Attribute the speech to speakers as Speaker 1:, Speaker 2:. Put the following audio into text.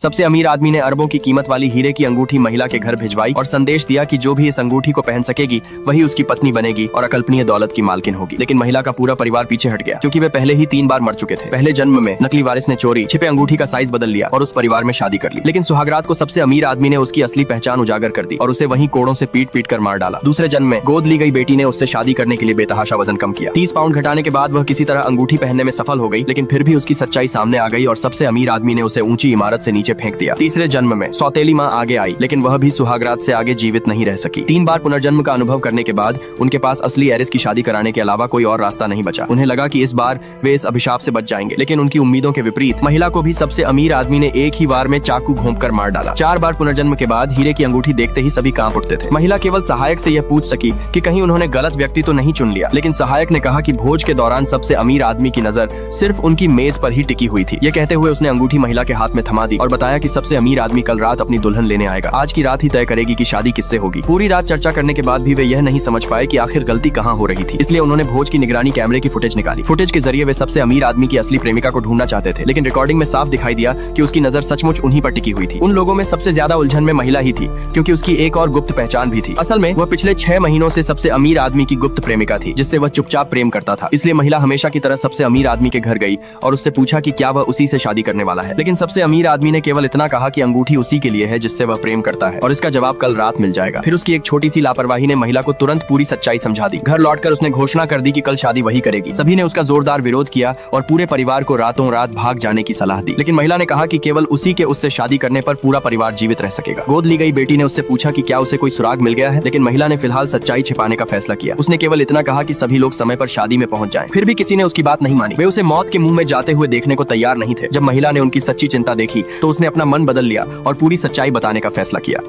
Speaker 1: सबसे अमीर आदमी ने अरबों की कीमत वाली हीरे की अंगूठी महिला के घर भिजवाई और संदेश दिया कि जो भी इस अंगूठी को पहन सकेगी वही उसकी पत्नी बनेगी और अकल्पनीय दौलत की मालकिन होगी। लेकिन महिला का पूरा परिवार पीछे हट गया क्योंकि वे पहले ही 3 बार मर चुके थे। पहले जन्म में नकली वारिस ने चोरी छिपे अंगूठी का साइज बदल लिया और उस परिवार में शादी कर ली। लेकिन सुहागरात को सबसे अमीर आदमी ने उसकी असली पहचान उजागर कर दी और उसे वहीं कोड़ों से पीट पीट कर मार डाला। दूसरे जन्म में गोद ली गई बेटी ने उससे शादी करने के लिए बेतहाशा वजन कम किया। 30 पाउंड घटाने के बाद वह किसी तरह अंगूठी पहनने में सफल हो गई, लेकिन फिर भी उसकी सच्चाई सामने आ गई और सबसे अमीर आदमी ने उसे ऊंची इमारत से नीचे फेंक दिया। तीसरे जन्म में सौतेली माँ आगे आई, लेकिन वह भी सुहागरात से आगे जीवित नहीं रह सकी। 3 बार पुनर्जन्म का अनुभव करने के बाद उनके पास असली एरिस की शादी कराने के अलावा कोई और रास्ता नहीं बचा। उन्हें लगा कि इस बार वे इस अभिशाप से बच जाएंगे, लेकिन उनकी उम्मीदों के विपरीत महिला को भी सबसे अमीर आदमी ने एक ही वार में चाकू घोंपकर मार डाला। 4 बार पुनर्जन्म के बाद हीरे की अंगूठी देखते ही सभी कांप उठते थे। महिला केवल सहायक से यह पूछ सकी कि कहीं उन्होंने गलत व्यक्ति तो नहीं चुन लिया, लेकिन सहायक ने कहा कि भोज के दौरान सबसे अमीर आदमी की नजर सिर्फ उनकी मेज पर ही टिकी हुई थी। ये कहते हुए उसने अंगूठी महिला के हाथ में थमा दी और बताया कि सबसे अमीर आदमी कल रात अपनी दुल्हन लेने आएगा। आज की रात ही तय करेगी कि शादी किससे होगी। पूरी रात चर्चा करने के बाद भी वे यह नहीं समझ पाए कि आखिर गलती कहाँ हो रही थी। इसलिए उन्होंने भोज की निगरानी कैमरे की फुटेज निकाली। फुटेज के जरिए वे सबसे अमीर आदमी की असली प्रेमिका को ढूंढना चाहते थे, लेकिन रिकॉर्डिंग में साफ दिखाई दिया कि उसकी नजर सचमुच उन्हीं पर टिकी हुई थी। उन लोगों में सबसे ज्यादा उलझन में महिला ही थी, क्योंकि उसकी एक और गुप्त पहचान भी थी। असल में वह पिछले 6 महीनों से सबसे अमीर आदमी की गुप्त प्रेमिका थी, जिससे वह चुपचाप प्रेम करता था। इसलिए महिला हमेशा की तरह सबसे अमीर आदमी के घर गई और उससे पूछा कि क्या वह उसी से शादी करने वाला है। लेकिन सबसे अमीर आदमी ने केवल इतना कहा कि अंगूठी उसी के लिए है जिससे वह प्रेम करता है और इसका जवाब कल रात मिल जाएगा। फिर उसकी एक छोटी सी लापरवाही ने महिला को तुरंत पूरी सच्चाई समझा दी। घर लौटकर उसने घोषणा कर दी कि कल शादी वही करेगी। सभी ने उसका जोरदार विरोध किया और पूरे परिवार को रातों रात भाग जाने की सलाह दी, लेकिन महिला ने कहा कि केवल उसी के उससे शादी करने पर पूरा परिवार जीवित रह सकेगा। गोद ली गई बेटी ने उससे पूछा कि क्या उसे कोई सुराग मिल गया है, लेकिन महिला ने फिलहाल सच्चाई छिपाने का फैसला किया। उसने केवल इतना कहा कि सभी लोग समय पर शादी में पहुंच जाएं। फिर भी किसी ने उसकी बात नहीं मानी। वे उसे मौत के मुंह में जाते हुए देखने को तैयार नहीं थे। जब महिला ने उनकी सच्ची चिंता देखी तो उसने अपना मन बदल लिया और पूरी सच्चाई बताने का फैसला किया।